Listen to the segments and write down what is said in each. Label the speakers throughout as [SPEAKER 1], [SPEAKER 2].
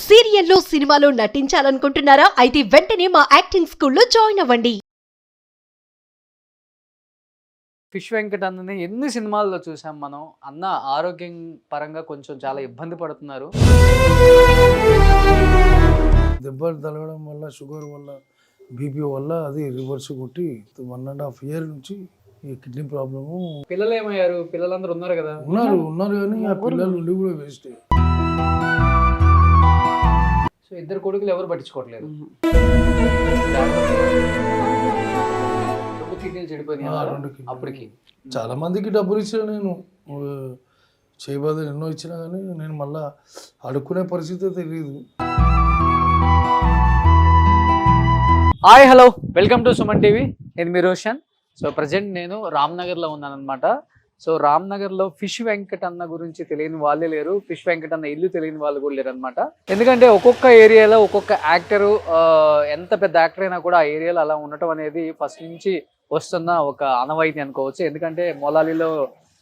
[SPEAKER 1] సీరియల్లో సినిమాలో నటించాలనుకుంటున్నారా? అయితే వెంటనే మా యాక్టింగ్ స్కూల్లో జాయిన్ అవ్వండి.
[SPEAKER 2] ఫిష్ వెంకట్ అన్నని ఎన్ని సినిమాల్లో చూసాం మనం. అన్న ఆరోగ్యం పరంగా కొంచెం చాలా ఇబ్బంది పడుతున్నారు.
[SPEAKER 3] దెబ్బలు తగలడం వల్ల, షుగర్ వల్ల, బీపీ వల్ల అది రివర్స్ కొట్టి 1.5 year నుంచి ఈ కిడ్నీ ప్రాబ్లము.
[SPEAKER 2] పిల్లలు ఏమయ్యారు? పిల్లలందరూ ఉన్నారు కదా.
[SPEAKER 3] ఉన్నారు కానీ ఆ పిల్లలు ఉండి కూడా వేస్ట్.
[SPEAKER 2] సో ఇద్దరు కొడుకులు ఎవరు పట్టించుకోవట్లేదు. కిడ్నీలు చెడిపోయినాయి అప్పటికి.
[SPEAKER 3] చాలా మందికి డబ్బులు ఇచ్చిన నేను చేయబోదని ఎన్నో ఇచ్చినా కానీ నేను మళ్ళా అడుక్కునే పరిస్థితి తెలియదు.
[SPEAKER 2] Hi hello, welcome to Suman TV. నేను మీ రోషన్. సో ప్రజెంట్ నేను రామ్నగర్లో ఉన్నాను అనమాట. సో రామ్నగర్లో ఫిష్ వెంకట్ అన్న గురించి తెలియని వాళ్ళే లేరు, ఫిష్ వెంకట్ అన్న ఇల్లు తెలియని వాళ్ళు కూడా లేరు అనమాట. ఎందుకంటే ఒక్కొక్క ఏరియాలో ఒక్కొక్క యాక్టరు ఎంత పెద్ద యాక్టర్ అయినా కూడా ఆ ఏరియాలో అలా ఉండటం అనేది ఫస్ట్ నుంచి వస్తున్న ఒక ఆనవాయితీ అనుకోవచ్చు. ఎందుకంటే మొలాలిలో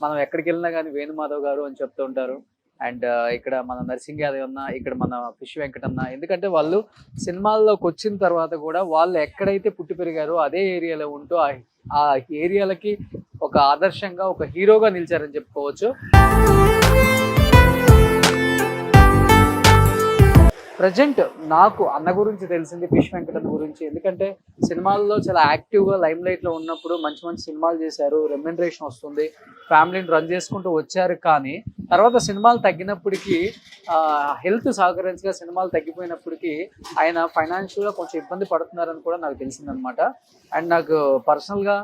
[SPEAKER 2] మనం ఎక్కడికి వెళ్ళినా కానీ వేణుమాధవ్ గారు అని చెప్తూ ఉంటారు. అండ్ ఇక్కడ మన నర్సింగ్ యాదవ్ అన్న, ఇక్కడ మన ఫిష్ వెంకట్ అన్న. ఎందుకంటే వాళ్ళు సినిమాల్లోకి వచ్చిన తర్వాత కూడా వాళ్ళు ఎక్కడైతే పుట్టి పెరిగారో అదే ఏరియాలో ఉంటూ ఆ ఏరియాలకి ఒక ఆదర్శంగా, ఒక హీరోగా నిలిచారని చెప్పుకోవచ్చు. ప్రజెంట్ నాకు అన్న గురించి తెలిసింది ఫిష్ వెంకట్ అన్న గురించి. ఎందుకంటే సినిమాల్లో చాలా యాక్టివ్గా లైమ్ లైట్లో ఉన్నప్పుడు మంచి మంచి సినిమాలు చేశారు, రెమ్యునరేషన్ వస్తుంది, ఫ్యామిలీని రన్ చేసుకుంటూ వచ్చారు. కానీ తర్వాత సినిమాలు తగ్గినప్పటికీ, హెల్త్ సహకరించగా సినిమాలు తగ్గిపోయినప్పటికీ ఆయన ఫైనాన్షియల్గా కొంచెం ఇబ్బంది పడుతున్నారని కూడా నాకు తెలిసిందనమాట. అండ్ నాకు పర్సనల్గా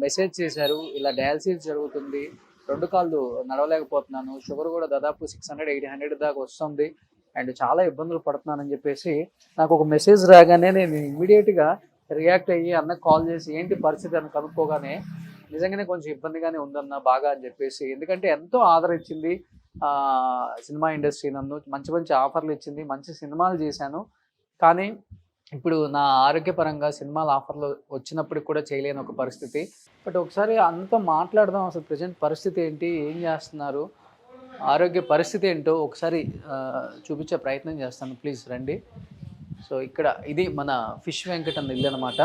[SPEAKER 2] మెసేజ్ చేశారు, ఇలా డయాలసిస్ జరుగుతుంది, 2 కాళ్ళు నడవలేకపోతున్నాను, షుగర్ కూడా దాదాపు 600-800 దాకా వస్తుంది, అండ్ చాలా ఇబ్బందులు పడుతున్నానని చెప్పేసి నాకు ఒక మెసేజ్ రాగానే నేను ఇమీడియట్గా రియాక్ట్ అయ్యి అన్నకు కాల్ చేసి ఏంటి పరిస్థితి అని కనుక్కోగానే నిజంగానే కొంచెం ఇబ్బందిగానే ఉందన్న బాగా అని చెప్పేసి. ఎందుకంటే ఎంతో ఆదరణ ఇచ్చింది సినిమా ఇండస్ట్రీ, నన్ను మంచి మంచి ఆఫర్లు ఇచ్చింది, మంచి సినిమాలు చేశాను. కానీ ఇప్పుడు నా ఆరోగ్యపరంగా సినిమాల ఆఫర్లు వచ్చినప్పటికి కూడా చేయలేని ఒక పరిస్థితి. బట్ ఒకసారి అంతా మాట్లాడదాం, అసలు ప్రజెంట్ పరిస్థితి ఏంటి, ఏం చేస్తున్నారు, ఆరోగ్య పరిస్థితి ఏంటో ఒకసారి చూపించే ప్రయత్నం చేస్తాను. ప్లీజ్ రండి. సో ఇక్కడ ఇది మన ఫిష్ వెంకట్ అన్న ఇల్లు అనమాట.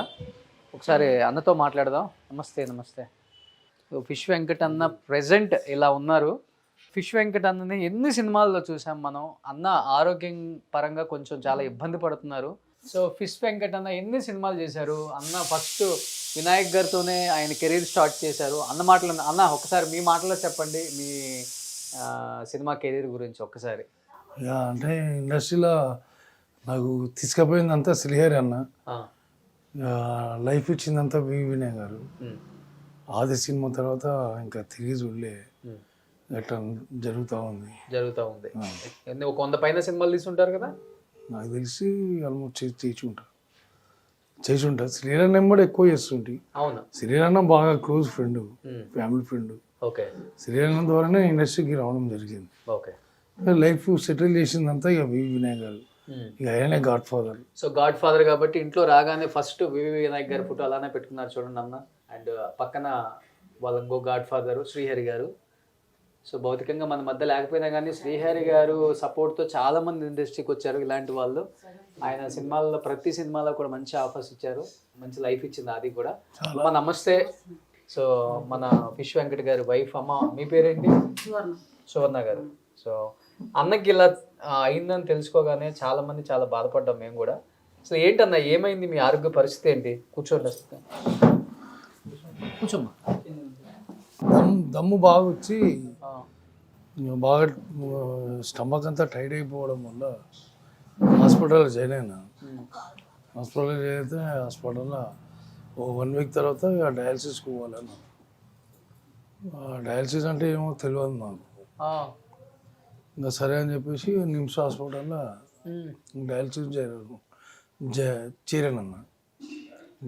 [SPEAKER 2] ఒకసారి అన్నతో మాట్లాడదాం. నమస్తే. నమస్తే. సో ఫిష్ వెంకట్ అన్న ప్రెజెంట్ ఇలా ఉన్నారు. ఫిష్ వెంకట్ అన్నని ఎన్ని సినిమాల్లో చూసాం మనం. అన్న ఆరోగ్యం పరంగా కొంచెం చాలా ఇబ్బంది పడుతున్నారు. సో ఫిష్ వెంకట్ అన్న ఎన్ని సినిమాలు చేశారు. అన్న ఫస్ట్ వినాయక్ గారితోనే ఆయన కెరీర్ స్టార్ట్ చేశారు. అన్న మాటలు అన్న ఒకసారి మీ మాటలో చెప్పండి మీ సినిమా కెరీర్ గురించి ఒక్కసారి.
[SPEAKER 3] అంటే ఇండస్ట్రీలో నాకు తీసుకుపోయిందంతా శ్రీహరి అన్న, లైఫ్ ఇచ్చిందంతా వినయ్ గారు. ఆది సినిమా తర్వాత ఇంకా తిరిగి చూడలే, ఎట్లా జరుగుతూ ఉంది.
[SPEAKER 2] ఒక 100 పైన సినిమాలు తీసుంటారు కదా
[SPEAKER 3] నాకు తెలిసి. ఆల్మోస్ట్ చేసి ఉంటా. శ్రీహరి నెంబర్ ఎక్కువ చేస్తుంటే.
[SPEAKER 2] అవును,
[SPEAKER 3] శ్రీహరి అన్న బాగా close friend, family friend.
[SPEAKER 2] Okay.
[SPEAKER 3] Srihari ద్వారానే ఇండస్ట్రీకి రావడం జరిగింది.
[SPEAKER 2] ఓకే.
[SPEAKER 3] లైఫ్ సెటిల్ చేసిందంతా ఇక వినాయక్ గారు, ఇక ఆయనే God father.
[SPEAKER 2] So God father కాబట్టి ఇంట్లో రాగానే ఫస్ట్ వినాయక్ గారి ఫోటో అలానే పెట్టుకున్నారు చూడండి అన్న. అండ్ పక్కన వాళ్ళ ఇంకో గాడ్ ఫాదరు శ్రీహరి గారు. సో భౌతికంగా మన మధ్య లేకపోయినా కానీ శ్రీహరి గారు సపోర్ట్తో చాలా మంది ఇండస్ట్రీకి వచ్చారు ఇలాంటి వాళ్ళు. ఆయన సినిమాల్లో ప్రతి సినిమాలో కూడా మంచి ఆఫర్స్ ఇచ్చారు, మంచి లైఫ్ ఇచ్చింది అది కూడా. అమ్మ నమస్తే. సో మన ఫిష్ వెంకట్ గారి వైఫ్. అమ్మ మీ పేరేంటి? సువర్ణ గారు. సో అన్నకి ఇలా అయిందని తెలుసుకోగానే చాలా మంది చాలా బాధపడ్డాం మేము కూడా. సో ఏంటన్నా ఏమైంది, మీ ఆరోగ్య పరిస్థితి ఏంటి? కూర్చోండి, కూర్చోమ్మా.
[SPEAKER 3] దమ్ము బాగా వచ్చి బాగా స్టమక్ అంతా టైట్ అయిపోవడం వల్ల హాస్పిటల్లో జాయిన్ అయినా. హాస్పిటల్లో జాయిన్ అయితే హాస్పిటల్లో 1 week తర్వాత డయాలసిస్కి పోవాలన్నా. డయాలసిస్ అంటే ఏమో తెలియదు నాకు. ఇంకా సరే అని చెప్పేసి నిమ్స్ హాస్పిటల్లో డయాలసిస్ చేరానన్నా.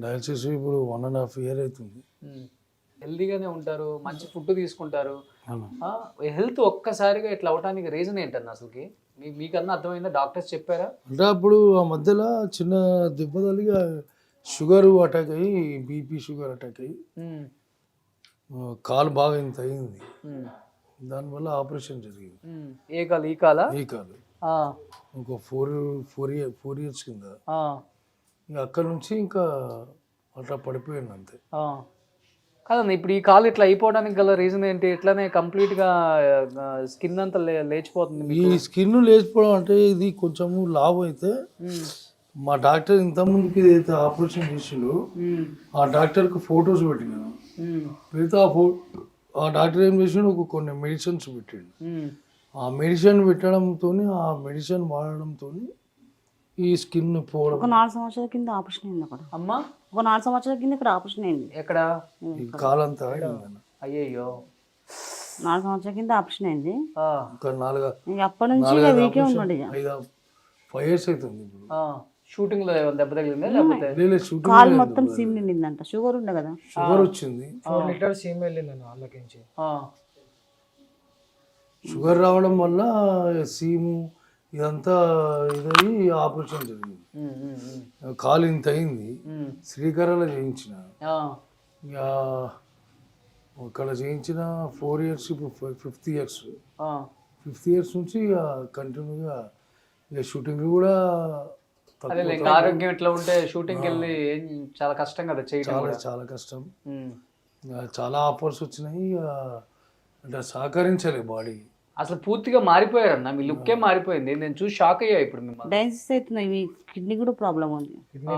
[SPEAKER 3] డయాలసిస్ ఇప్పుడు 1.5 year అవుతుంది.
[SPEAKER 2] హెల్తీగానే ఉంటారు, మంచి ఫుడ్ తీసుకుంటారు. హెల్త్ ఒక్కసారిగా ఇట్లా అవడానికి రీజన్ ఏంటన్నా అసలుకి? మీకన్నా అర్థమైందా? డాక్టర్స్ చెప్పారా?
[SPEAKER 3] అంటే అప్పుడు ఆ మధ్యలో చిన్న దెబ్బ తగిలి షుగర్ అటాక్ అయ్యి, బీపీ షుగర్ అటాక్ అయ్యి కాలు బాగా ఇంత అయింది. దానివల్ల ఆపరేషన్ జరిగింది.
[SPEAKER 2] ఏ కాలు? ఈ కాలా?
[SPEAKER 3] ఈ కాలు.
[SPEAKER 2] ఆ,
[SPEAKER 3] ఒక 4 ఇయర్స్ కింద.
[SPEAKER 2] ఆ,
[SPEAKER 3] ఇంకా అక్కడ నుంచి ఇంకా అట్లా పడిపోయాను అంతే.
[SPEAKER 2] ఆ. కాదన్న ఇప్పుడు ఈ కాలు ఇట్లా అయిపోవడానికి గల రీజన్ ఏంటి? ఇట్లానే కంప్లీట్గా స్కిన్ అంతా లేచిపోతుంది
[SPEAKER 3] ఈ
[SPEAKER 2] మీకు.
[SPEAKER 3] స్కిన్ లేచిపోవడం అంటే ఇది కొంచెము లావు అయితే
[SPEAKER 2] ఉమ్,
[SPEAKER 3] మా డాక్టర్ ఇంతకుముందుకి ఏదైతే ఆపరేషన్ చేసిండో
[SPEAKER 2] ఉమ్,
[SPEAKER 3] ఆ డాక్టర్కి ఫొటోస్ పెట్టినాను.
[SPEAKER 2] ఉమ్,
[SPEAKER 3] పెడితే ఆ డాక్టర్ ఏం చేసిండు, కొన్ని మెడిసిన్స్ పెట్టిండు.
[SPEAKER 2] ఉమ్.
[SPEAKER 3] ఆ మెడిసిన్ పెట్టడంతో, ఆ మెడిసిన్ వాడడంతో ఈ స్కిన్ పోవడం.
[SPEAKER 4] ఒక 4 సంవత్సరాల కింద ఆపరేషన్ అయింది అక్కడ.
[SPEAKER 2] అమ్మా
[SPEAKER 4] ఒక 4 సంవత్సరాల కింద ఇక్కడ ఆపరేషన్ అయింది.
[SPEAKER 2] ఎక్కడ?
[SPEAKER 3] ఈ కాలంతా అయిందన్న.
[SPEAKER 2] అయ్యయ్యో.
[SPEAKER 4] 4 సంవత్సరాల కింద ఆపరేషన్ అయింది.
[SPEAKER 2] ఆ,
[SPEAKER 3] ఒక 4
[SPEAKER 4] ఇక అప్పటి నుంచి ఇక వీకే ఉన్నాడు ఇక.
[SPEAKER 3] 5 years అవుతుంది ఇప్పుడు.
[SPEAKER 2] ఆ. షూటింగ్ లో ఏమైనా దెబ్బ తగిలిందా లేకపోతే?
[SPEAKER 3] లేదు, షూటింగ్
[SPEAKER 4] కాలు మొత్తం సీమ్ నిండిందంట. షుగర్ ఉండే కదా.
[SPEAKER 3] షుగర్ వచ్చింది.
[SPEAKER 5] 4 లీటర్స్ సీమ్ వెళ్ళిందన్న వాళ్ళకించి.
[SPEAKER 2] ఆ,
[SPEAKER 3] షుగర్ రావడం వల్ల సీము ఇదంతా ఇదయ్యి ఆపరేషన్ జరిగింది.
[SPEAKER 2] ఉమ్, ఉమ్, ఉమ్,
[SPEAKER 3] కాలు ఇంత అయింది.
[SPEAKER 2] ఉమ్.
[SPEAKER 3] శ్రీకారాలో చేయించిన.
[SPEAKER 2] ఆ,
[SPEAKER 3] ఇక అక్కడ చేయించిన 4 years, ఇప్పుడు 5th year.
[SPEAKER 2] ఆ.
[SPEAKER 3] 5th year నుంచి ఇక కంటిన్యూగా ఇక షూటింగ్ కూడా
[SPEAKER 2] అదే ఇంకా ఆరోగ్యం ఇట్లా ఉంటే షూటింగ్కి వెళ్ళి చాలా కష్టం కదా చేయడం
[SPEAKER 3] చాలా
[SPEAKER 2] కూడా.
[SPEAKER 3] చాలా కష్టం.
[SPEAKER 2] ఉమ్.
[SPEAKER 3] ఇక చాలా ఆఫర్స్ వచ్చినాయి. ఇక అంటే సహకరించలే బాడీ.
[SPEAKER 2] అసలు పూర్తిగా మారిపోయారన్న, మీ లుక్కే మారిపోయింది. నేను చూసి షాక్ అయ్యా ఇప్పుడు మిమ్మల్ని.
[SPEAKER 4] డయాలసిస్ అవుతున్నాయి. ఇవి కిడ్నీ కూడా ప్రాబ్లం ఉంది. Kidney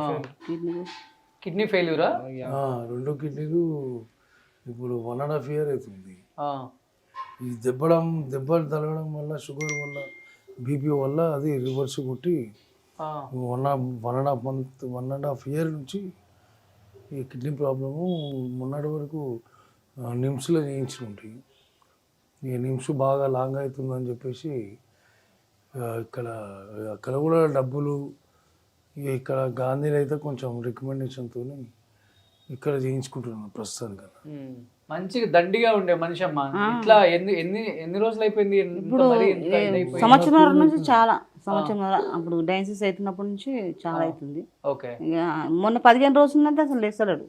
[SPEAKER 2] kidney ఫెయిల్యూరా?
[SPEAKER 3] 2 కిడ్నీలు ఇప్పుడు 1.5 year అవుతుంది. ఈ దెబ్బలు తగలడం వల్ల, షుగర్ వల్ల, బీపీ వల్ల అది రివర్స్ కొట్టి 1.5 year నుంచి ఈ కిడ్నీ ప్రాబ్లము. మొన్నటి వరకు నిమ్స్లో చేయించి ఉంటాయి. ఈ నిమ్స్ బాగా లాంగ్ అవుతుందని చెప్పేసి అక్కడ కూడా డబ్బులు, ఇక్కడ గాంధీలో అయితే కొంచెం రికమెండేషన్తో ఇక్కడ చేయించుకుంటున్నాను ప్రస్తుతానికన్నా.
[SPEAKER 2] మంచిగా దండిగా ఉండే మనిషి అమ్మ. ఇట్లా ఎన్ని రోజులు అయిపోయింది?
[SPEAKER 4] ఇప్పుడు సంవత్సరం నుంచి చాలా సంవత్సరం అప్పుడు డయాలసిస్ అవుతున్నప్పటి నుంచి చాలా అవుతుంది.
[SPEAKER 2] ఓకే.
[SPEAKER 4] ఇక మొన్న 15 రోజుల నుంచి అసలు లేస్తలేడు.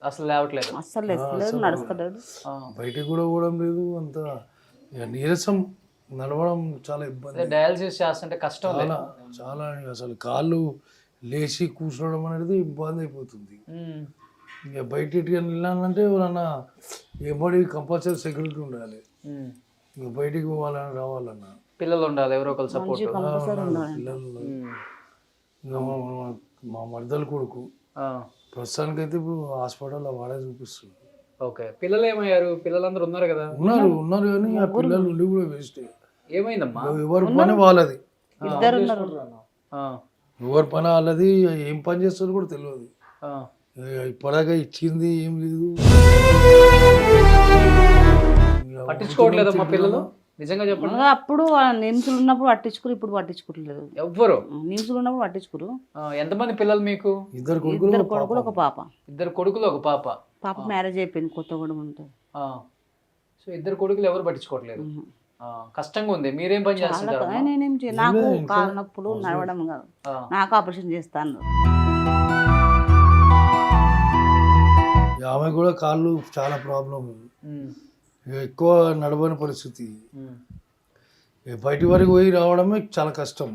[SPEAKER 2] అసలు లేవట్లేదు.
[SPEAKER 4] అస్సలు లేస్తలేడు, నడుస్తలేడు.
[SPEAKER 3] బయటికి కూడా పోవడం లేదు. అంత ఇక నీరసం, నడవడం చాలా ఇబ్బంది.
[SPEAKER 2] డయాలసిస్ చేస్తుంటే కష్టం.
[SPEAKER 3] చాలా చాలా అసలు కాళ్ళు లేచి కూర్చోవడం అనేది ఇబ్బంది అయిపోతుంది. ఇక బయటికి వెళ్ళాలంటే ఎవరన్నా ఎవరి కంపల్సరీ సెక్యూరిటీ ఉండాలి. ఇక బయటికి పోవాలని రావాలన్నా
[SPEAKER 2] పిల్లలు ఉండాలి, ఎవరో ఒకరు సపోర్ట్.
[SPEAKER 3] పిల్లలు ఇంకా మా మర్దల కొడుకు ప్రస్తుతానికి అయితే ఇప్పుడు హాస్పిటల్లో వాడే చూపిస్తుంది.
[SPEAKER 2] ఓకే. పిల్లలు ఏమయ్యారు? పిల్లలందరూ ఉన్నారు కదా?
[SPEAKER 3] ఉన్నారు కానీ ఆ పిల్లలు ఉండి కూడా వేస్ట్.
[SPEAKER 2] ఏమైందమ్మా?
[SPEAKER 3] ఎవరి పని వాళ్ళది.
[SPEAKER 4] ఇద్దరు ఉన్నారు.
[SPEAKER 3] ఎవరి పని వాళ్ళది. ఏం పని చేస్తారో కూడా తెలియదు. ఇప్పటిదాకా ఇచ్చింది ఏం లేదు.
[SPEAKER 2] పట్టించుకోవట్లేదమ్మా పిల్లలు, నిజంగా చెప్పండి.
[SPEAKER 4] అప్పుడు నిమ్స్లు ఉన్నప్పుడు పట్టించుకురు, ఇప్పుడు పట్టించుకోవట్లేదు.
[SPEAKER 2] ఎవ్వరు
[SPEAKER 4] నిమ్స్లు ఉన్నప్పుడు పట్టించుకురు.
[SPEAKER 2] ఎంతమంది పిల్లలు మీకు?
[SPEAKER 3] 2
[SPEAKER 4] కొడుకులు ఒక పాప.
[SPEAKER 2] 2 కొడుకులు ఒక పాప.
[SPEAKER 4] పాప మ్యారేజ్ అయిపోయింది, కొత్తగూడెం ఉంటుంది.
[SPEAKER 2] సో 2 కొడుకులు ఎవరు పట్టించుకోవట్లేదు. కష్టంగా ఉంది. మీరేం పని చేస్తున్నారు?
[SPEAKER 4] నేనేం నాకు కాలు నొప్పులు, నడవడం కాదు, నాకు ఆపరేషన్ చేస్తాను.
[SPEAKER 3] ఆమె కూడా కాళ్ళు చాలా ప్రాబ్లం. ఎక్కువ నడవని పరిస్థితి. బయటి వరకు పోయి రావడమే చాలా కష్టం.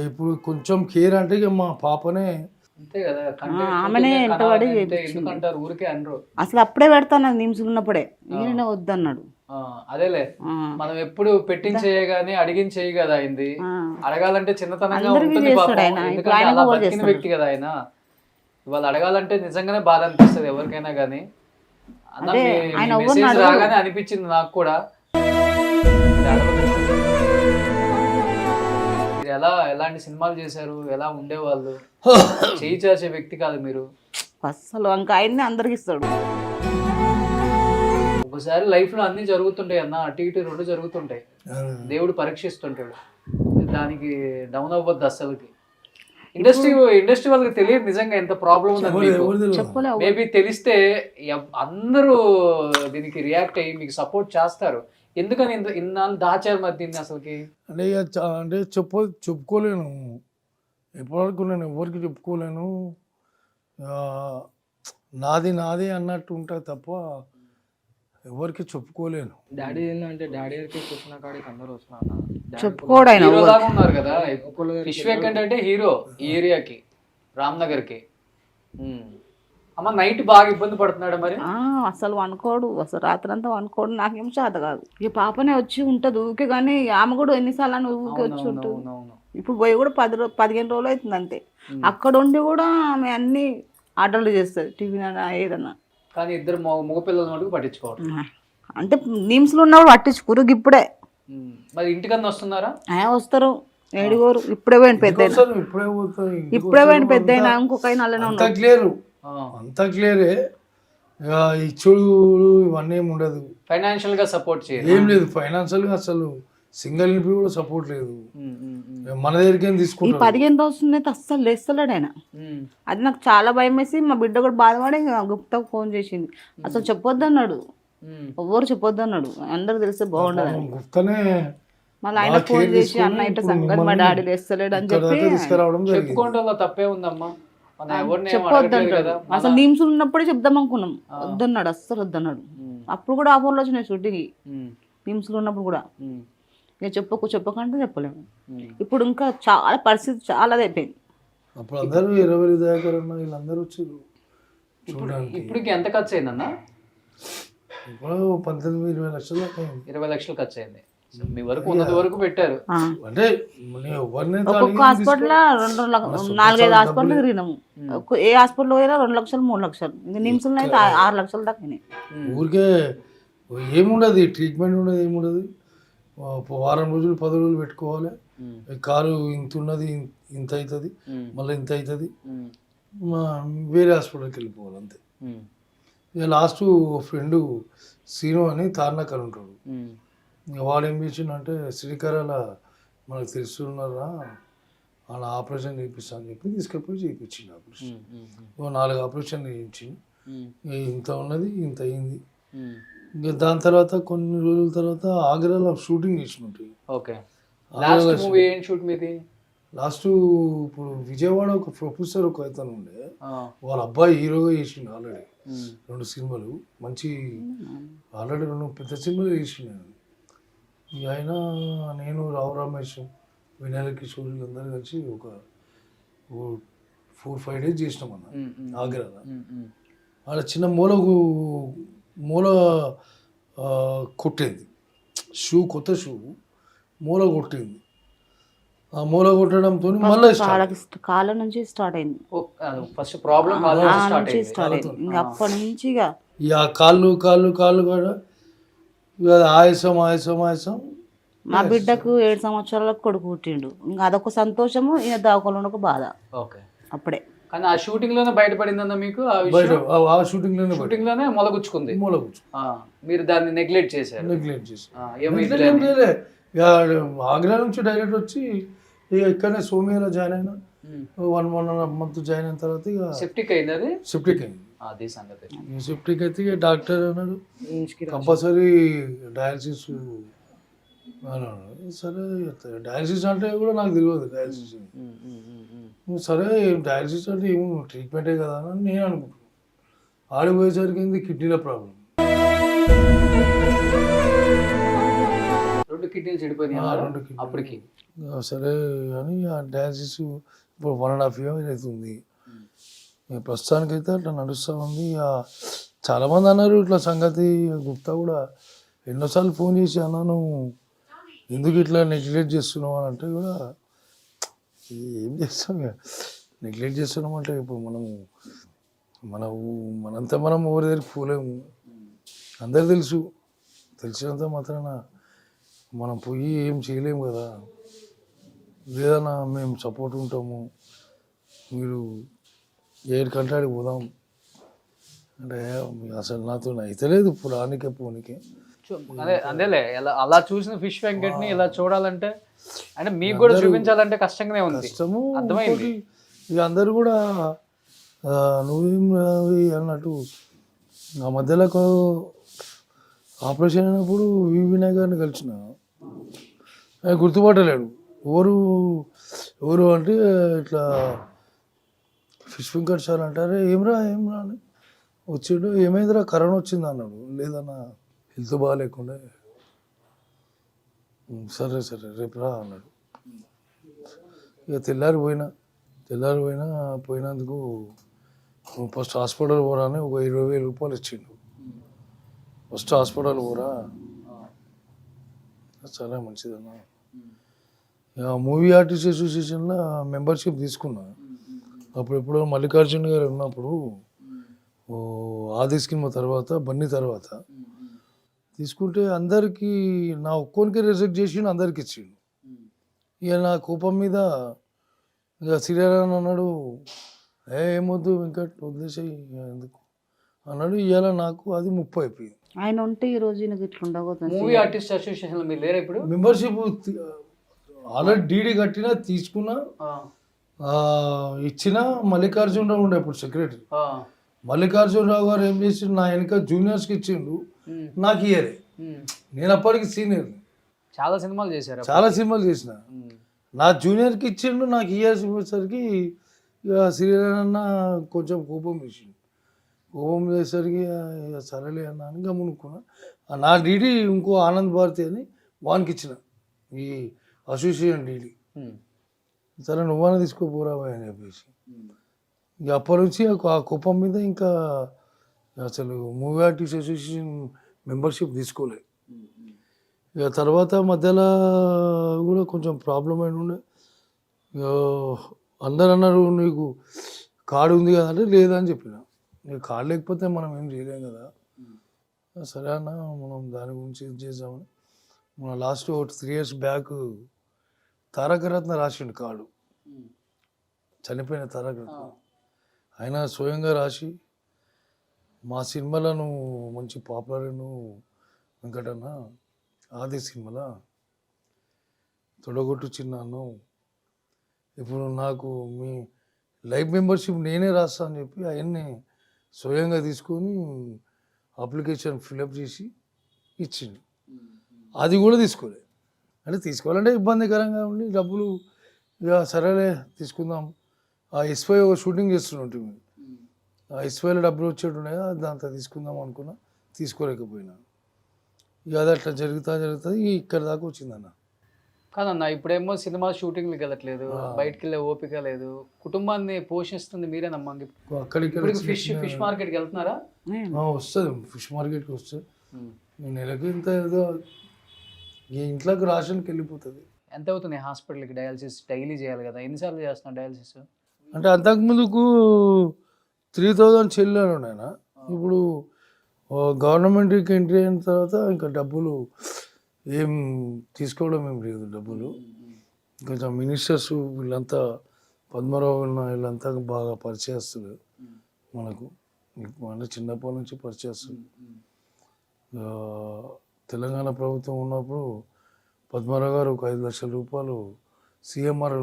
[SPEAKER 3] ఇప్పుడు కొంచెం కేర్ అంటే ఇక మా పాపనే.
[SPEAKER 2] అంతే కదా.
[SPEAKER 4] ఆమెనే ఎంటబడి
[SPEAKER 2] ఎందుకంటారు ఊరికే అనరు.
[SPEAKER 4] అసలు అప్పుడే పెడతాను నిమ్స్లు ఉన్నప్పుడే. ఈయన వద్దన్నాడు.
[SPEAKER 2] అదేలే, మనం ఎప్పుడు పెట్టించేయగానే అడిగించేయి కదా అయింది. అడగాలంటే చిన్నతనంగా ఉంటుంది పాపం. ఎందుకంటే అలా బతికిన వ్యక్తి కదా ఆయన. ఇవాళ అడగాలంటే నిజంగానే బాధ అనిపిస్తుంది ఎవరికైనా కానీ. మెసేజ్ రాగానే అనిపించింది నాకు కూడా. ఎలాంటి సినిమాలు చేశారు, ఎలా ఉండేవాళ్ళు? చేయి చాచే వ్యక్తి కాదు మీరు
[SPEAKER 4] అసలు. ఇంకా ఆయన్ని అందరికి ఇస్తాడు.
[SPEAKER 2] ఒకసారి లైఫ్ లో అన్ని జరుగుతుంటాయి అన్న, అటు ఇటు 2 జరుగుతుంటాయి. దేవుడు పరీక్షిస్తుంటాడు. దానికి డౌన్ అవ్వద్దు అస్సలకి. ఇండస్ట్రీ వాళ్ళకి తెలియదు నిజంగా ఎంత ప్రాబ్లం ఉందని. మేబీ తెలిస్తే అందరూ దీనికి రియాక్ట్ అయ్యి మీకు సపోర్ట్ చేస్తారు. ఎందుకని ఇన్నాళ్ళు దాచారు మరి దీన్ని అసలుకి?
[SPEAKER 3] అంటే చెప్పుకోలేను. ఎప్పటివరకు నేను ఎవరికి చెప్పుకోలేను. నాది అన్నట్టు ఉంటుంది తప్ప ఎవరికి చెప్పుకోలేను.
[SPEAKER 5] డాడీ ఏంటంటే డాడీ గారికి కూర్చున్న కాడికి అందరూ వస్తున్నారు.
[SPEAKER 4] చెప్పుకోడు ఆయన
[SPEAKER 2] హీరో
[SPEAKER 4] ఎవరు.
[SPEAKER 2] లాగా ఉన్నారు కదా. ఫిష్ వెంకట్ అంటే హీరో ఈ ఏరియాకి, రామ్నగర్కి. అమ్మ నైట్ బాగా ఇబ్బంది పడుతున్నాడు మరి.
[SPEAKER 4] అసలు అనుకోడు, అసలు రాత్రి అంతా అనుకోడు. నాకేం చేత కాదు. ఈ పాపనే వచ్చి ఉంటుంది ఊకే, కానీ ఆమె కూడా ఎన్నిసార్లు అని ఊకే వచ్చి ఉంటుంది.
[SPEAKER 2] అవునవును.
[SPEAKER 4] ఇప్పుడు పోయి కూడా 15 రోజులు అవుతుంది అంతే. అక్కడ ఉండి కూడా ఆమె అన్ని ఆర్డర్లు చేస్తుంది, టీవీ ఏదన్నా.
[SPEAKER 2] కానీ ఇద్దరు మగపిల్లల మటుకు పట్టించుకోవడం.
[SPEAKER 4] అంటే నిమ్స్లో ఉన్నప్పుడు పట్టించుకోరు. ఇప్పుడే
[SPEAKER 2] మరి ఇంటికన్నా వస్తున్నారా?
[SPEAKER 4] వస్తారు, ఏడుగోరు. ఇప్పుడే పోయిన పెద్ద
[SPEAKER 3] వస్తారు, ఇప్పుడే పోతారు.
[SPEAKER 4] ఇప్పుడే పోయిన పెద్ద అయినా ఇంకొక అయినా అలానే
[SPEAKER 3] అంతా
[SPEAKER 4] ఉన్నాడు.
[SPEAKER 3] క్లియర్, అంతా క్లియరే. ఇక ఇచ్చుడు ఇవన్నీ ఏమి ఉండదు.
[SPEAKER 2] ఫైనాన్షియల్ గా సపోర్ట్ చేయాలి
[SPEAKER 3] ఏం లేదు, ఫైనాన్షియల్ గా అసలు సింగిల్ ఇంపి కూడా సపోర్ట్ లేదు. మన దగ్గరికి ఏం
[SPEAKER 4] ఈ
[SPEAKER 3] తీసుకుంటారు.
[SPEAKER 4] 15 రోజులు అయితే అస్సలు లేస్తలేడు ఆయన. అది నాకు చాలా భయం వేసి మా బిడ్డ కూడా బాధపడి గుప్తకు ఫోన్ చేసింది. అసలు చెప్పొద్దు అన్నాడు, ఎవ్వరు చెప్పొద్దు అన్నాడు. అందరు తెలిస్తే బాగుండదు.
[SPEAKER 3] గుప్తనే
[SPEAKER 4] మళ్ళీ ఆయన ఫోన్ చేసి అన్న ఇట్లా సంగతి మా డాడీ లేస్తలేడు అని చెప్పి
[SPEAKER 3] తీసుకురావడం జరిగింది.
[SPEAKER 2] చెప్పుకోవడంలో తప్పే ఉందమ్మా. మనం ఎవరిని ఏం
[SPEAKER 4] చెప్పొద్దు
[SPEAKER 2] అడగట్లేదు
[SPEAKER 4] అంటాడు.
[SPEAKER 2] కదా.
[SPEAKER 4] అసలు నిమ్స్లు ఉన్నప్పుడే చెప్దాం అనుకున్నాం, వద్దన్నాడు, అస్సలు వద్దన్నాడు. అప్పుడు కూడా ఆఫర్లు వచ్చినాయి షూటింగ్కి, నిమ్స్లో ఉన్నప్పుడు కూడా. ఇక చెప్పకంటే చెప్పలేము. ఇప్పుడు ఇంకా చాలా పరిస్థితి చాలా అయిపోయింది.
[SPEAKER 3] అప్పుడు అందరూ 20 దగ్గర వీళ్ళందరూ వచ్చారు చూడడానికి.
[SPEAKER 2] ఇప్పటికి ఎంత ఖర్చు అయిందన్నా?
[SPEAKER 3] ఇప్పుడు 18-20 లక్షలు దాకా అయింది.
[SPEAKER 2] 20 లక్షలు ఖర్చు అయింది. మీ వరకు ఉన్నది వరకు పెట్టారు.
[SPEAKER 3] అంటే నేను ఎవరిని
[SPEAKER 4] ఒక్కొక్క హాస్పిటల్ 4-5 హాస్పిటల్ తిరిగినాము. ఏ హాస్పిటల్ పోయినా 2 లక్షలు 3 లక్షలు. ఇంకా నిమ్స్లో అయితే 6 లక్షలు దాకా అయినాయి.
[SPEAKER 3] ఊరికే ఏముండదు, ట్రీట్మెంట్ ఉండదు, ఏముండదు. వారం రోజులు 10 రోజులు పెట్టుకోవాలి. కారు ఇంత ఉన్నది, ఇంత అవుతుంది, మళ్ళీ ఇంత అవుతుంది, వేరే హాస్పిటల్కి వెళ్ళిపోవాలి అంతే. ఇక లాస్ట్ ఫ్రెండ్ సీను అని తార్నాకర్ ఉంటాడు. ఇక వాడు ఏం చేసిండంటే శ్రీకారాల మనకు తెలుస్తున్నారా అలా ఆపరేషన్ చేయిస్తా అని చెప్పి తీసుకెళ్ళిపోయి చేయించింది ఆపరేషన్. 4 ఆపరేషన్లు చేయించి ఇంత ఉన్నది, ఇంత అయింది. ఇంకా దాని తర్వాత కొన్ని రోజుల తర్వాత ఆగ్రాలో షూటింగ్ చేసినట్టు.
[SPEAKER 2] ఓకే. లాస్ట్ మూవీ ఏం షూట్ మీది?
[SPEAKER 3] లాస్ట్ ఇప్పుడు విజయవాడ ఒక ప్రొఫెసర్ ఒక అతను ఉండే, వాళ్ళ అబ్బాయి హీరోగా చేసిండు. ఆల్రెడీ 2 సినిమాలు మంచి, ఆల్రెడీ 2 పెద్ద సినిమాలు చేసిండు. ఇక ఆయన, నేను, రావు రమేష్, వినాయక కిషోర్ అందరూ కలిసి ఒక 4-5 డేస్ చేసినాం అన్న ఆగ్రాలో. అలా చిన్న మూల కొట్టింది షూ, కొత్త షూ మూల కొట్టింది. ఆ మూల కొట్టడంతో మళ్ళీ
[SPEAKER 4] కాళ్ళ నుంచి స్టార్ట్ అయింది.
[SPEAKER 2] ఫస్ట్ ప్రాబ్లం
[SPEAKER 4] స్టార్ట్ అయింది. ఇంకా అప్పటి నుంచి
[SPEAKER 3] ఇక కాళ్ళు కూడా ఇక ఆయాసం.
[SPEAKER 4] మా బిడ్డకు 7 సంవత్సరాలకు కొడుకు పుట్టిండు. ఇంకా అదొక సంతోషము, ఈయన దావకంలో ఒక బాధ.
[SPEAKER 2] ఓకే.
[SPEAKER 4] అప్పుడే
[SPEAKER 2] కానీ ఆ షూటింగ్ లోనే బయటపడిందన్న మీకు?
[SPEAKER 3] ఆ షూటింగ్
[SPEAKER 2] లోనే మొలగుచ్చుకుంది. మీరు దాన్ని నెగ్లెక్ట్ చేశారు.
[SPEAKER 3] ఆగ్రా నుంచి డైరెక్ట్ వచ్చి ఇక ఇక్కడనే సోమియాలో జాయిన్ అయినా. 1.5 month జాయిన్ అయిన తర్వాత ఇక
[SPEAKER 2] సెప్టిక్ అయింది. అది
[SPEAKER 3] సెప్టిక్ అయింది.
[SPEAKER 2] అది సంగతి.
[SPEAKER 3] సెప్టిక్ అయితే ఇక డాక్టర్ అన్నాడు కంపల్సరీ డయాలసిస్ అన్నాడు. సరే డయాలసిస్ అంటే కూడా నాకు తెలియదు డయాలసిస్. సరే డయాలసిస్ అంటే ఏమో ట్రీట్మెంటే కదా అని నేను అనుకుంటున్నాను. ఆడిపోయేసరికి ఏంది కిడ్నీలో ప్రాబ్లం.
[SPEAKER 2] 2 కిడ్నీలు చెడిపోయినాయి అప్పటికి.
[SPEAKER 3] సరే అని ఆ డయాలసిస్ ఇప్పుడు 1.5 years అవుతుంది. ప్రస్తుతానికైతే అట్లా నడుస్తూ ఉంది. చాలామంది అన్నారు ఇట్లా సంగతి. గుప్తా కూడా ఎన్నోసార్లు ఫోన్ చేసి అన్నా నువ్వు ఎందుకు ఇట్లా నెగ్లెక్ట్ చేస్తున్నావు అని అంటే కూడా ఏం చేస్తాం, నెగ్లెక్ట్ చేస్తున్నాం అంటే ఇప్పుడు మనంతా మనం ఎవరి దగ్గరికి పోలేము. అందరు తెలిసినంత మాత్రాన మనం పోయి ఏం చేయలేము కదా. లేదన్నా మేము సపోర్ట్ ఉంటాము, మీరు 7 గంటలకి పోదాం అంటే అసలు నాతో అయితే లేదు పురాణికే పోనీకే.
[SPEAKER 2] అదేలే అలా చూసిన ఫిష్ వెంకట్ ని ఇలా చూడాలంటే అంటే మీకు కూడా చూపించాలంటే కష్టంగానే ఉంది. అర్థమైంది.
[SPEAKER 3] ఇక అందరు కూడా నువ్వేం అన్నట్టు ఆ మధ్యలో ఆపరేషన్ అయినప్పుడు వినాయక్ గారిని కలిసిన, గుర్తుపట్టలేడు. ఎవరు అంటే ఇట్లా ఫిష్ వెంకట్ సార్ అంటారే ఏమ్రా అని వచ్చిండు. ఏమైందిరా కరోనా వచ్చింది అన్నాడు. లేదన్నా హెల్త్ బాగాలేకుండా సరే సరే రేపు రా అన్నాడు. ఇక తెల్లారిపోయినా పోయినందుకు ఫస్ట్ హాస్పిటల్ పోరా అని ఒక 20,000 రూపాయలు ఇచ్చిండు. ఫస్ట్ హాస్పిటల్ పోరా, చాలా మంచిదన్నా. మూవీ ఆర్టిస్ట్ అసోసియేషన్లో మెంబర్షిప్ తీసుకున్నా. అప్పుడు ఎప్పుడో మల్లికార్జున గారు ఉన్నప్పుడు ఆది సినిమా తర్వాత బన్నీ తర్వాత తీసుకుంటే అందరికీ నా ఒక్కోనికి రిజెక్ట్ చేసిండు, అందరికి ఇచ్చిండు. ఇక నా కోపం మీద ఇక సీరియల్ అన్నాడు, ఏమొద్దు వెంకట్ వదిలేసాయి ఎందుకు అన్నాడు. ఇవాళ నాకు అది 30 అయిపోయింది.
[SPEAKER 4] ఆయన ఉంటే ఈ రోజు ఈయనకి ఇట్లా ఉండబోతుంది.
[SPEAKER 2] మూవీ ఆర్టిస్ట్ అసోసియేషన్ మీరు లేరా ఇప్పుడు?
[SPEAKER 3] మెంబర్షిప్ ఆల్రెడీ డీడీ కట్టినా తీసుకున్నా, ఇచ్చిన. మల్లికార్జునరావు ఉండే ఇప్పుడు సెక్రటరీ. మల్లికార్జునరావు గారు ఏం చేసిండు, నా వెనక జూనియర్స్కి ఇచ్చిండు, నాకు ఇయ్యలే. నేను అప్పటికి సీనియర్,
[SPEAKER 2] చాలా సినిమాలు చేశారు.
[SPEAKER 3] చాలా సినిమాలు చేసిన. నా జూనియర్కి ఇచ్చిండు, నాకు ఇయ్యాల్సి పోయేసరికి ఇక సీరియల్ అన్న కొంచెం కోపం వేసిండు. కోపం చేసేసరికి ఇక సరేలే అన్న అని గమనుకున్నా. నా డీడీ ఇంకో ఆనంద్ భారతి అని వానికి ఇచ్చిన, ఈ అసోసియేషన్ డీడీ. సరే నువ్వన్నా తీసుకోపోరావా అని చెప్పేసి ఇక అప్పటి నుంచి ఆ కోపం మీద ఇంకా అసలు మూవీ ఆర్టిస్ట్ అసోసియేషన్ మెంబర్షిప్ తీసుకోలే. ఇక తర్వాత మధ్యలో కూడా కొంచెం ప్రాబ్లం అయిన ఉండే. ఇక అందరు అన్నారు నీకు కార్డు ఉంది కదా అంటే లేదని చెప్పిన. నీకు కార్డు లేకపోతే మనం ఏం చేయలేం కదా. సరే అన్న మనం దాని గురించి ఇది చేద్దామని మన లాస్ట్ 3 years బ్యాక్ తారకరత్న రాసిండు కార్డు, చనిపోయిన తారకరత్న. ఆయన స్వయంగా రాసి మా సినిమాలను మంచి పాపులర్ వెంకటన్న ఆది సినిమాలో తొడగొట్టు చిన్నాను, ఇప్పుడు నాకు మీ లైఫ్ మెంబర్షిప్ నేనే రాస్తా అని చెప్పి అవన్నీ స్వయంగా తీసుకొని అప్లికేషన్ ఫిలప్ చేసి ఇచ్చిండు. అది కూడా తీసుకోలే. అంటే తీసుకోవాలంటే ఇబ్బందికరంగా ఉండి డబ్బులు ఇక సరేలే తీసుకుందాం. ఆ ఎస్వై ఒక షూటింగ్ చేస్తున్నట్టు మేము, ఆ ఎస్వైలో డబ్బులు వచ్చేట్టున్నాయి కదా, దాంతో తీసుకుందాం అనుకున్నా, తీసుకోలేకపోయినా. ఇక అది అట్లా జరుగుతుంది ఇక్కడ దాకా వచ్చిందన్న.
[SPEAKER 2] కాదన్న ఇప్పుడేమో సినిమా షూటింగ్లకు వెళ్ళట్లేదు, బయటకు వెళ్ళే ఓపిక లేదు, కుటుంబాన్ని పోషిస్తుంది మీరేనమ్మా.
[SPEAKER 3] అక్కడికి
[SPEAKER 2] ఫిష్ మార్కెట్కి వెళ్తున్నారా?
[SPEAKER 3] వస్తుంది, ఫిష్ మార్కెట్కి వస్తుంది. నెలకి ఇంత ఏదో ఇంట్లోకి రాషన్కి వెళ్ళిపోతుంది.
[SPEAKER 2] ఎంత అవుతుంది హాస్పిటల్కి? డయాలసిస్ డైలీ చేయాలి కదా, ఎన్నిసార్లు చేస్తున్నారు డయాలసిస్?
[SPEAKER 3] అంటే అంతకుముందుకు 3,000 చెల్లాను ఉన్నాయన. ఇప్పుడు గవర్నమెంట్కి ఎంట్రీ అయిన తర్వాత ఇంకా డబ్బులు ఏం తీసుకోవడం ఏం లేదు. డబ్బులు కొంచెం మినిస్టర్స్ వీళ్ళంతా పద్మరావు వీళ్ళంతా బాగా పరిచయస్తులు మనకు, అంటే చిన్నప్పటి నుంచి పరిచయస్తులు. తెలంగాణ ప్రభుత్వం ఉన్నప్పుడు పద్మరావు గారు ఒక 5 లక్షల రూపాయలు సిఎంఆర్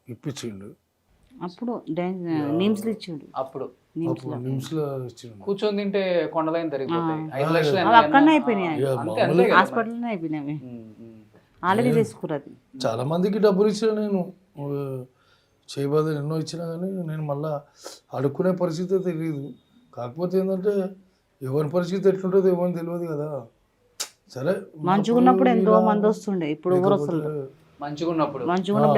[SPEAKER 3] ఇప్పించిండు.
[SPEAKER 4] అప్పుడు నిమ్స్లు ఇచ్చిండు.
[SPEAKER 2] అప్పుడు
[SPEAKER 3] నిమ్స్లో ఇచ్చిండు.
[SPEAKER 2] కూర్చొని తింటే కొండలైన తరిగిపోతాయి. 5 లక్షలు
[SPEAKER 4] అవి అక్కడనే అయిపోయినాయి,
[SPEAKER 2] అంతే అంతే కదా.
[SPEAKER 4] హాస్పిటల్లోనే అయిపోయినాయి. ఆల్రెడీ తీసుకున్నది.
[SPEAKER 3] చాలా మందికి డబ్బులు ఇచ్చిన నేను, చేయబోదని ఎన్నో ఇచ్చినా కానీ నేను మళ్ళీ అడుక్కునే పరిస్థితి తెలియదు. కాకపోతే ఏంటంటే ఎవరి పరిస్థితి ఎట్లుంటుందో ఎవరిని తెలియదు కదా. సరే
[SPEAKER 4] మంచిగా ఉన్నప్పుడు ఎంతో మంది వస్తుండే, ఇప్పుడు ఎవరు వస్తుంది?
[SPEAKER 2] మంచిగా ఉన్నప్పుడు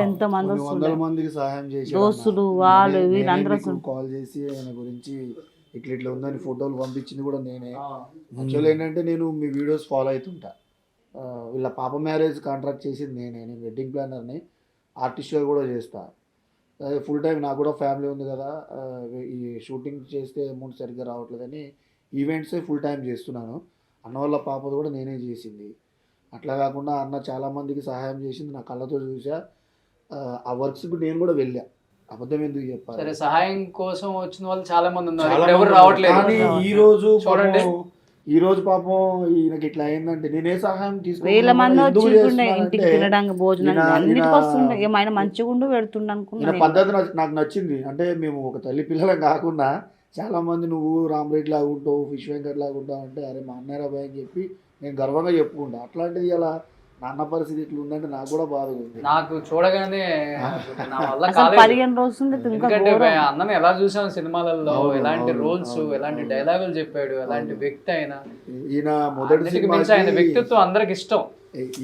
[SPEAKER 4] ఎంతో మంది వస్తుండే,
[SPEAKER 6] మందికి సహాయం చేసి
[SPEAKER 4] దోస్తులు వాళ్ళు వీళ్ళందరూ
[SPEAKER 6] కాల్ చేసి ఆయన గురించి ఇట్లా ఉందని ఫోటోలు పంపించింది కూడా నేనే. యాక్చువల్ ఏంటంటే నేను మీ వీడియోస్ ఫాలో అవుతుంటా. వీళ్ళ పాప మ్యారేజ్ కాంట్రాక్ట్ చేసింది నేనే. నేను వెడ్డింగ్ ప్లానర్ని, ఆర్టిస్ట్గా కూడా చేస్తా. అదే ఫుల్ టైం నాకు కూడా ఫ్యామిలీ ఉంది కదా, ఈ షూటింగ్ చేస్తే అమౌంట్ సరిగ్గా రావట్లేదని ఈవెంట్సే ఫుల్ టైం చేస్తున్నాను. అన్న వాళ్ళ పాపది కూడా నేనే చేసింది. అట్లా కాకుండా అన్న చాలామందికి సహాయం చేసింది, నా కళ్ళతో చూసా. ఆ వర్క్స్కి నేను కూడా వెళ్ళా, అబద్ధం ఎందుకు చెప్పాలి.
[SPEAKER 2] సరే సహాయం కోసం వచ్చిన వాళ్ళు చాలా మంది ఉన్నారు, ఎవరు రావట్లేదు.
[SPEAKER 6] కానీ ఈ రోజు పాపం ఈయనకి ఇట్లా అయిందంటే నేనే సహాయం
[SPEAKER 4] వేల మంది వచ్చి ఇంటికి తినడానికి భోజనం అన్నిటికి వస్తుండే. ఏమైనా మంచిగా ఉండు పెడుతుండ అనుకున్నా.
[SPEAKER 6] పద్ధతి నాకు నచ్చింది. అంటే మేము ఒక తల్లి పిల్లలం కాకుండా చాలా మంది నువ్వు రామరెడ్డి లాగా ఉంటావు, ఫిష్ వెంకట్ లాగా ఉంటావు అంటే అరే మా అన్నయ్య రాబాయ్ అని చెప్పి నేను గర్వంగా చెప్పుకుంటా. అట్లాంటిది ఇలా నాన్న పరిస్థితి ఇట్లా ఉందంటే నాకు కూడా బాధ ఉంది.
[SPEAKER 2] నాకు చూడగానే నా వల్ల
[SPEAKER 4] అసలు
[SPEAKER 2] కాలేదు.
[SPEAKER 4] 15 రోజులు ఇంకా
[SPEAKER 2] ఎందుకంటే
[SPEAKER 4] ఘోరం.
[SPEAKER 2] అన్నని ఎలా చూసాం సినిమాలలో,
[SPEAKER 6] అవును,
[SPEAKER 2] ఎలాంటి
[SPEAKER 6] అవును,
[SPEAKER 2] రోల్స్,
[SPEAKER 6] అవును,
[SPEAKER 2] ఎలాంటి
[SPEAKER 6] అవును.
[SPEAKER 2] డైలాగులు చెప్పాడు, ఎలాంటి వ్యక్తి ఆయన.
[SPEAKER 6] ఈయన మొదటి
[SPEAKER 2] అన్నిటికి మించి ఆయన
[SPEAKER 6] సినిమాకి
[SPEAKER 2] వ్యక్తిత్వం అందరికి ఇష్టం.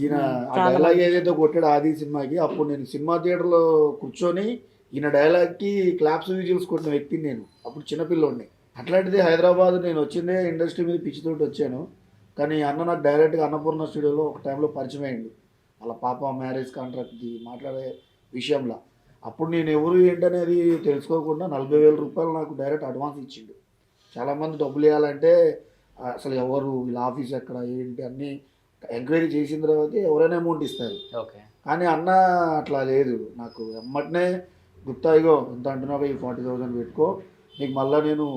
[SPEAKER 6] ఈయన ఆ డైలాగ్ ఏదైతే కొట్టాడు ఆది సినిమాకి, అప్పుడు నేను సినిమా థియేటర్లో కూర్చొని ఈయన డైలాగ్కి క్లాప్స్ విజిల్స్ కొట్టిన వ్యక్తిని నేను. అప్పుడు చిన్నపిల్లోడిని. అట్లాంటిది హైదరాబాద్ నేను వచ్చిందే ఇండస్ట్రీ మీద పిచ్చితోటి వచ్చాను. కానీ అన్న నాకు డైరెక్ట్గా అన్నపూర్ణ స్టూడియోలో ఒక టైంలో పరిచయం అయ్యిండు. అలా పాప మ్యారేజ్ కాంట్రాక్ట్ది మాట్లాడే విషయంలో. అప్పుడు నేను ఎవరు ఏంటనేది తెలుసుకోకుండా 40,000 రూపాయలు నాకు డైరెక్ట్ అడ్వాన్స్ ఇచ్చిండు. చాలామంది డబ్బులు ఇవ్వాలంటే అసలు ఎవరు, వీళ్ళ ఆఫీస్ ఎక్కడ, ఏంటి అన్నీ ఎంక్వైరీ చేసిన తర్వాత ఎవరైనా అమౌంట్ ఇస్తారు.
[SPEAKER 2] ఓకే.
[SPEAKER 6] కానీ అన్న అట్లా లేదు. నాకు ఎమ్మటనే గుప్తా ఇగో ఇంత అంటున్నావు, ఈ 40,000 పెట్టుకో, నీకు మళ్ళీ నేను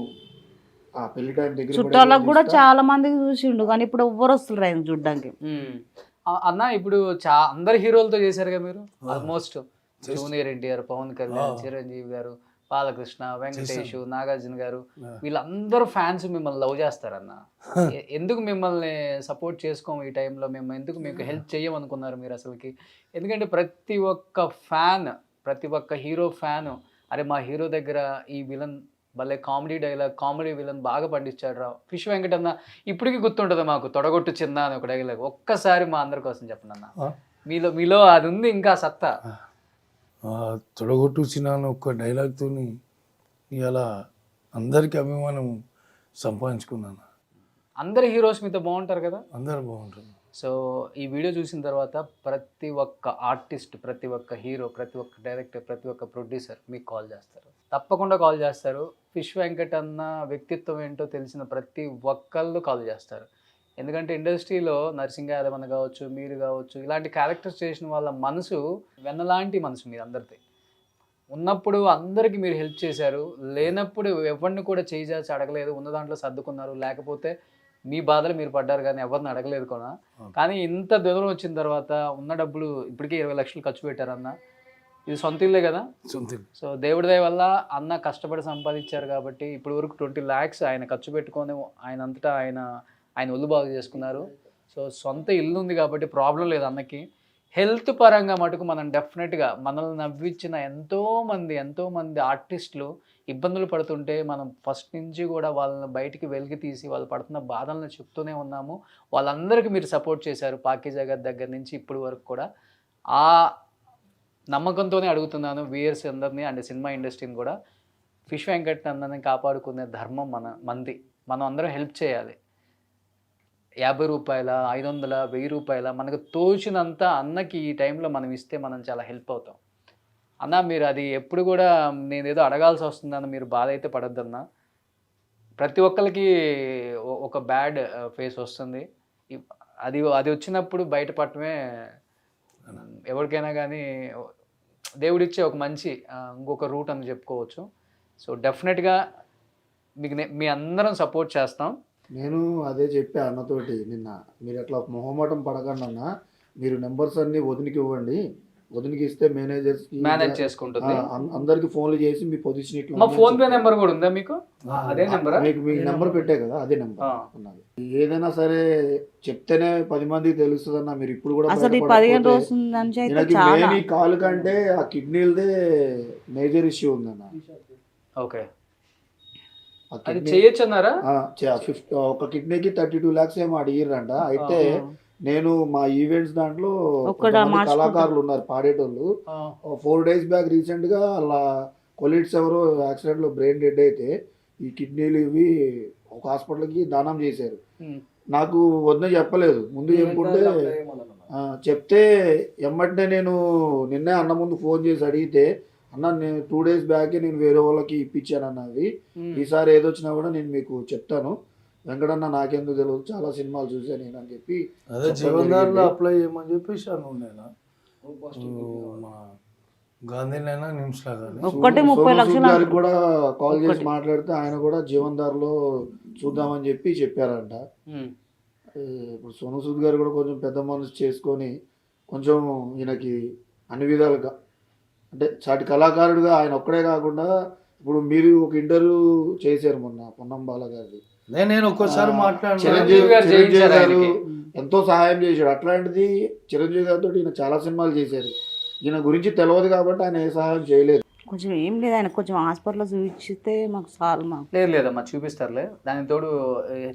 [SPEAKER 6] ఆ పెళ్లి టైం దగ్గర
[SPEAKER 4] చుట్టాలకు కూడా చాలా మందికి చూసిండు, కానీ ఇప్పుడు ఎవ్వరు వస్తున్నారు ఆయన చూడడానికి.
[SPEAKER 2] అన్న ఇప్పుడు అందరు హీరోలతో చేశారు కదా మీరు. ఆల్మోస్ట్ జూనియర్ ఎన్టీఆర్, పవన్ కళ్యాణ్, చిరంజీవి గారు, బాలకృష్ణ, వెంకటేష్, నాగార్జున గారు, వీళ్ళందరూ ఫ్యాన్స్ మిమ్మల్ని లవ్ చేస్తారన్న. ఎందుకు మిమ్మల్ని సపోర్ట్ చేసుకోము ఈ టైంలో, మేము ఎందుకు మీకు హెల్ప్ చేయమనుకున్నారు మీరు అసలుకి? ఎందుకంటే ప్రతి ఒక్క ఫ్యాన్, ప్రతి ఒక్క హీరో ఫ్యాన్, అరే మా హీరో దగ్గర ఈ విలన్ భలే కామెడీ డైలాగ్, కామెడీ విలన్ బాగా పండించాడు రా. ఫిష్ వెంకటన్న ఇప్పటికీ గుర్తుంటుంది మాకు, తొడగొట్టు చిన్న అని ఒక డైలాగ్. ఒక్కసారి మా అందరి కోసం చెప్పండి అన్న. మీలో అది ఉంది ఇంకా సత్తా.
[SPEAKER 3] తొడగొట్టు చిన్న ఒక్క డైలాగ్తో ఇలా అందరికీ అభిమానం సంపాదించుకున్నాను.
[SPEAKER 2] అందరు హీరోస్ మీతో బాగుంటారు కదా.
[SPEAKER 3] అందరు బాగుంటుంది.
[SPEAKER 2] సో ఈ వీడియో చూసిన తర్వాత ప్రతి ఒక్క ఆర్టిస్ట్, ప్రతి ఒక్క హీరో, ప్రతి ఒక్క డైరెక్టర్, ప్రతి ఒక్క ప్రొడ్యూసర్ మీకు కాల్ చేస్తారు, తప్పకుండా కాల్ చేస్తారు. ఫిష్ వెంకట్ అన్న వ్యక్తిత్వం ఏంటో తెలిసిన ప్రతి ఒక్కళ్ళు కాల్ చేస్తారు. ఎందుకంటే ఇండస్ట్రీలో నర్సింగ్ యాదవ్ అన్న కావచ్చు, మీరు కావచ్చు, ఇలాంటి క్యారెక్టర్స్ చేసిన వాళ్ళ మనసు వెన్నలాంటి మనసు మీరు అందరిది. ఉన్నప్పుడు అందరికీ మీరు హెల్ప్ చేశారు, లేనప్పుడు ఎవరిని కూడా చేసి అడగలేదు, ఉన్న దాంట్లో సర్దుకున్నారు. లేకపోతే మీ బాధలు మీరు పడ్డారు కానీ ఎవరిని అడగలేదు కూడా. కానీ ఇంత దూరం వచ్చిన తర్వాత ఉన్న డబ్బులు ఇప్పటికే 20 లక్షలు ఖర్చు పెట్టారన్న. ఇది సొంత ఇల్లే కదా. సో దేవుడి దయ వల్ల అన్న కష్టపడి సంపాదించారు కాబట్టి ఇప్పుడు వరకు 20 lakhs ఆయన ఖర్చు పెట్టుకొని ఆయన అంతటా ఆయన ఒళ్ళు బాగు చేసుకున్నారు. సో సొంత ఇల్లు ఉంది కాబట్టి ప్రాబ్లం లేదు అన్నకి. హెల్త్ పరంగా మటుకు మనం డెఫినెట్గా మనల్ని నవ్వించిన ఎంతోమంది ఆర్టిస్టులు ఇబ్బందులు పడుతుంటే మనం ఫస్ట్ నుంచి కూడా వాళ్ళని బయటికి వెలికి తీసి వాళ్ళు పడుతున్న బాధలను చెప్తూనే ఉన్నాము. వాళ్ళందరికీ మీరు సపోర్ట్ చేశారు, పాకీజా గారి దగ్గర నుంచి ఇప్పటి వరకు కూడా. ఆ నమ్మకంతోనే అడుగుతున్నాను వ్యూయర్స్ అందరినీ అండ్ సినిమా ఇండస్ట్రీని కూడా. ఫిష్ వెంకట్ అందరిని కాపాడుకునే ధర్మం మనం అందరం హెల్ప్ చేయాలి. 50 రూపాయల, 500, 1000 రూపాయల మనకు తోచినంత అన్నకి ఈ టైంలో మనం ఇస్తే మనం చాలా హెల్ప్ అవుతాం. అన్న మీరు అది ఎప్పుడు కూడా నేనేదో అడగాల్సి వస్తుందన్న మీరు బాధ అయితే పడొద్దన్న. ప్రతి ఒక్కరికి ఒక బ్యాడ్ ఫేస్ వస్తుంది. అది వచ్చినప్పుడు బయటపడటమే ఎవరికైనా కానీ దేవుడిచ్చే ఒక మంచి ఇంకొక రూట్ అని చెప్పుకోవచ్చు. సో డెఫినెట్గా మీకు మీ అందరం సపోర్ట్ చేస్తాం.
[SPEAKER 6] నేను అదే చెప్పా అన్నతోటి నిన్న, మీరు అట్లా మొహమాటం పడకండి అన్న, మీరు నెంబర్స్ అన్ని వదినికి ఇవ్వండి, వదినికి ఇస్తే
[SPEAKER 2] మేనేజ్ చేసుకుంటుంది.
[SPEAKER 6] అందరికి ఫోన్లు చేసి మీ పొజిషన్ ఇట్లా.
[SPEAKER 2] మా ఫోన్ పే నెంబర్ కూడా ఉందా మీకు? అదే నెంబర్
[SPEAKER 6] మీకు మీ నెంబర్ పెట్టే కదా, అదే నెంబర్ ఉన్నది. ఏదైనా సరే చెప్తేనే 10 మందికి తెలుస్తుంది అన్న. మీరు ఇప్పుడు కూడా
[SPEAKER 4] అసలు 15 రోజుల నుంచి అయితే చాలా
[SPEAKER 6] కాలు కంటే ఆ కిడ్నీలదే మేజర్ ఇష్యూ ఉందన్న.
[SPEAKER 2] ఓకే, అది చేయొచ్చు అన్నారా?
[SPEAKER 6] ఒక కిడ్నీకి 32 lakhs ఏమో అడిగిరంట. అయితే నేను మా ఈవెంట్స్ దాంట్లో కళాకారులు ఉన్నారు పాడేటోళ్ళు. 4 days బ్యాక్ రీసెంట్ గా అలా కొలీగ్స్ ఎవరో యాక్సిడెంట్ లో బ్రెయిన్ డెడ్ అయితే ఈ కిడ్నీలు ఇవి ఒక హాస్పిటల్కి దానం చేశారు. నాకు వద్దని చెప్పలేదు, ముందు చెప్పుకుంటే చెప్తే ఎమ్మటనే నేను నిన్నే అన్న ముందు ఫోన్ చేసి అడిగితే, అన్న నేను 2 days బ్యాకే నేను వేరే వాళ్ళకి ఇప్పించాను అన్నది, ఈసారి ఏదొచ్చినా కూడా నేను మీకు చెప్తాను, వెంకటన్న నాకెందుకు తెలియదు, చాలా సినిమాలు చూసాను నేను అని చెప్పి.
[SPEAKER 3] అదే జీవనధారలో అప్లై చేయమని చెప్పేసి నేను మా గాంధీనైనా నిమ్స్లా కానీ
[SPEAKER 4] ఒక్కటే 30 లక్షలు
[SPEAKER 6] గారికి కూడా కాల్ చేసి మాట్లాడితే ఆయన కూడా జీవనధారలో చూద్దామని చెప్పారంట. ఇప్పుడు సోను సూద్ గారు కూడా కొంచెం పెద్ద మనసు చేసుకొని కొంచెం ఈయనకి అన్ని విధాలుగా, అంటే చాటి కళాకారుడిగా ఆయన ఒక్కడే కాకుండా, ఇప్పుడు మీరు ఒక ఇంటర్వ్యూ చేశారు మొన్న పొన్నం బాల గారిది,
[SPEAKER 3] నేను ఒక్కోసారి మాట్లాడినా
[SPEAKER 2] చిరంజీవి గారు చేయించారు
[SPEAKER 6] గారు
[SPEAKER 2] ఆయనకి.
[SPEAKER 6] ఎంతో సహాయం చేశాడు. అట్లాంటిది చిరంజీవి గారితో ఈయన చాలా సినిమాలు చేశారు. ఈయన గురించి తెలియదు కాబట్టి ఆయన ఏ సహాయం చేయలేదు.
[SPEAKER 4] కొంచెం ఏం లేదు, ఆయన కొంచెం హాస్పిటల్లో చూపించితే మాకు చాలు. మాకు
[SPEAKER 2] లేదమ్మా, చూపిస్తారులే. దానికి తోడు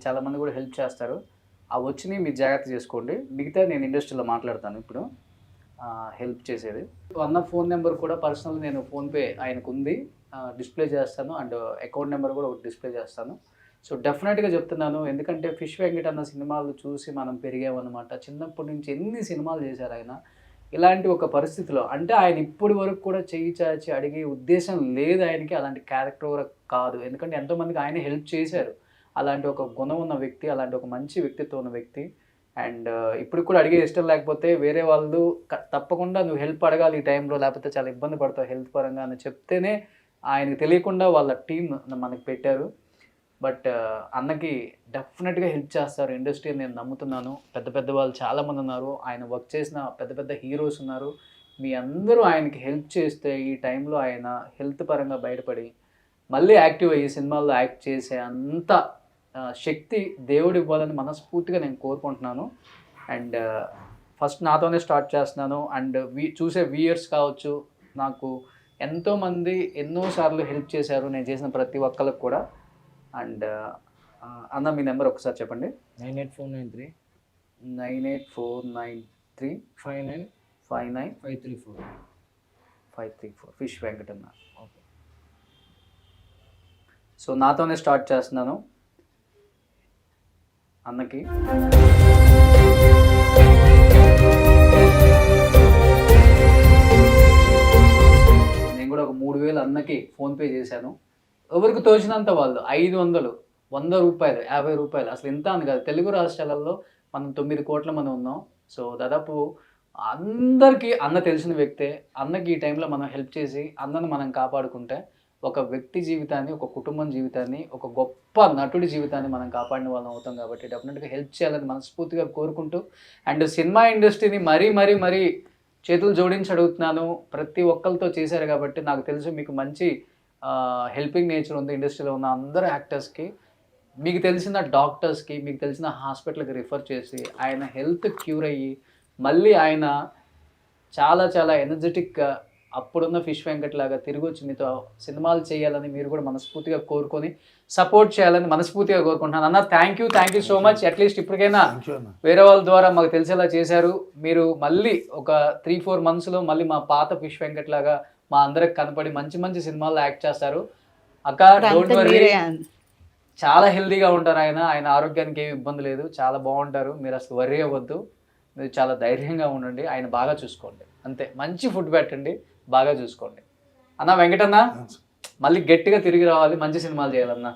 [SPEAKER 2] చాలా మంది కూడా హెల్ప్ చేస్తారు. ఆ వచ్చినాయి మీరు జాగ్రత్త చేసుకోండి. మిగతా నేను ఇండస్ట్రీలో మాట్లాడతాను ఇప్పుడు హెల్ప్ చేసేది. అన్న ఫోన్ నెంబర్ కూడా పర్సనల్ నేను ఫోన్పే ఆయనకు ఉంది, డిస్ప్లే చేస్తాను. అండ్ అకౌంట్ నెంబర్ కూడా ఒకటి డిస్ప్లే చేస్తాను. సో డెఫినెట్గా చెప్తున్నాను, ఎందుకంటే ఫిష్ వెంకట్ అన్న సినిమాలు చూసి మనం పెరిగామన్నమాట. చిన్నప్పటి నుంచి ఎన్ని సినిమాలు చేశారు ఆయన. ఇలాంటి ఒక పరిస్థితిలో అంటే ఆయన ఇప్పటి వరకు కూడా చెయ్యి చాచి అడిగే ఉద్దేశం లేదు ఆయనకి. అలాంటి క్యారెక్టర్ కూడా కాదు, ఎందుకంటే ఎంతోమందికి ఆయన హెల్ప్ చేశారు. అలాంటి ఒక గుణం ఉన్న వ్యక్తి, అలాంటి ఒక మంచి వ్యక్తిత్వం ఉన్న వ్యక్తి. అండ్ ఇప్పుడు కూడా అడిగే ఇష్టం లేకపోతే వేరే వాళ్ళు తప్పకుండా నువ్వు హెల్ప్ అడగాలి ఈ టైంలో, లేకపోతే చాలా ఇబ్బంది పడతావు హెల్త్ పరంగా అని చెప్తేనే ఆయనకు తెలియకుండా వాళ్ళ టీం మనకి పెట్టారు. బట్ అన్నకి డెఫినెట్గా హెల్ప్ చేస్తారు ఇండస్ట్రీ, నేను నమ్ముతున్నాను. పెద్ద పెద్ద వాళ్ళు చాలామంది ఉన్నారు, ఆయన వర్క్ చేసిన పెద్ద పెద్ద హీరోస్ ఉన్నారు. మీ అందరూ ఆయనకి హెల్ప్ చేస్తే ఈ టైంలో ఆయన హెల్త్ పరంగా బయటపడి మళ్ళీ యాక్టివ్ అయ్యి సినిమాల్లో యాక్ట్ చేసే అంత శక్తి దేవుడు ఇవ్వాలని మనస్ఫూర్తిగా నేను కోరుకుంటున్నాను. అండ్ ఫస్ట్ నాతోనే స్టార్ట్ చేస్తున్నాను. అండ్ చూసే వ్యూయర్స్ కావచ్చు, నాకు ఎంతోమంది ఎన్నోసార్లు హెల్ప్ చేశారు నేను చేసిన ప్రతి ఒక్కరికి కూడా. అండ్ అన్న మీ నెంబర్ ఒకసారి చెప్పండి.
[SPEAKER 5] 98493
[SPEAKER 2] 98493
[SPEAKER 5] 59
[SPEAKER 2] 59
[SPEAKER 5] 534.
[SPEAKER 2] 534 ఫిష్ వెంకట్ అన్న. సో నాతోనే స్టార్ట్ చేస్తున్నాను అన్నకి. నేను కూడా ఒక 3,000 అన్నకి ఫోన్పే చేశాను. ఎవరికి తోచినంత వాళ్ళు 500, 100 రూపాయలు, 50 రూపాయలు, అసలు ఎంత అని కాదు. తెలుగు రాష్ట్రాలలో మనం 9 కోట్ల మంది ఉన్నాం. సో దాదాపు అందరికీ అన్న తెలిసిన వ్యక్తే. అన్నకి ఈ టైంలో మనం హెల్ప్ చేసి అన్నను మనం కాపాడుకుంటే ఒక వ్యక్తి జీవితాన్ని, ఒక కుటుంబం జీవితాన్ని, ఒక గొప్ప నటుడి జీవితాన్ని మనం కాపాడిన వాళ్ళం అవుతాం. కాబట్టి డెఫినెట్గా హెల్ప్ చేయాలని మనస్ఫూర్తిగా కోరుకుంటూ, అండ్ సినిమా ఇండస్ట్రీని మరీ చేతులు జోడించి అడుగుతున్నాను. ప్రతి ఒక్కరితో చేశారు కాబట్టి నాకు తెలుసు మీకు మంచి హెల్పింగ్ నేచర్ ఉంది. ఇండస్ట్రీలో ఉన్న అందరు యాక్టర్స్కి, మీకు తెలిసిన డాక్టర్స్కి, మీకు తెలిసిన హాస్పిటల్కి రిఫర్ చేసి ఆయన హెల్త్ క్యూర్ అయ్యి మళ్ళీ ఆయన చాలా చాలా ఎనర్జెటిక్గా అప్పుడున్న ఫిష్ వెంకట్ లాగా తిరిగి వచ్చి మీతో సినిమాలు చేయాలని మీరు కూడా మనస్ఫూర్తిగా కోరుకొని సపోర్ట్ చేయాలని మనస్ఫూర్తిగా కోరుకుంటున్నాను. అన్న thank you so much. At least ఇప్పటికైనా వేరే వాళ్ళ ద్వారా మాకు తెలిసేలా చేశారు. మీరు మళ్ళీ ఒక 3-4 monthsలో మళ్ళీ మా పాత ఫిష్ వెంకట్ లాగా మా అందరికి కనపడి మంచి మంచి సినిమాల్లో యాక్ట్ చేస్తారు. అక్క డోంట్ వరీ, చాలా హెల్తీగా ఉంటారు ఆయన ఆరోగ్యానికి ఏమి ఇబ్బంది లేదు, చాలా బాగుంటారు. మీరు అసలు వర్రీ అవ్వద్దు, మీరు చాలా ధైర్యంగా ఉండండి. ఆయన బాగా చూసుకోండి అంతే. మంచి ఫుడ్ పెట్టండి, బాగా చూసుకోండి. అన్న వెంకటన్న మళ్ళీ గట్టిగా తిరిగి రావాలి, మంచి సినిమాలు చేయాలన్నా.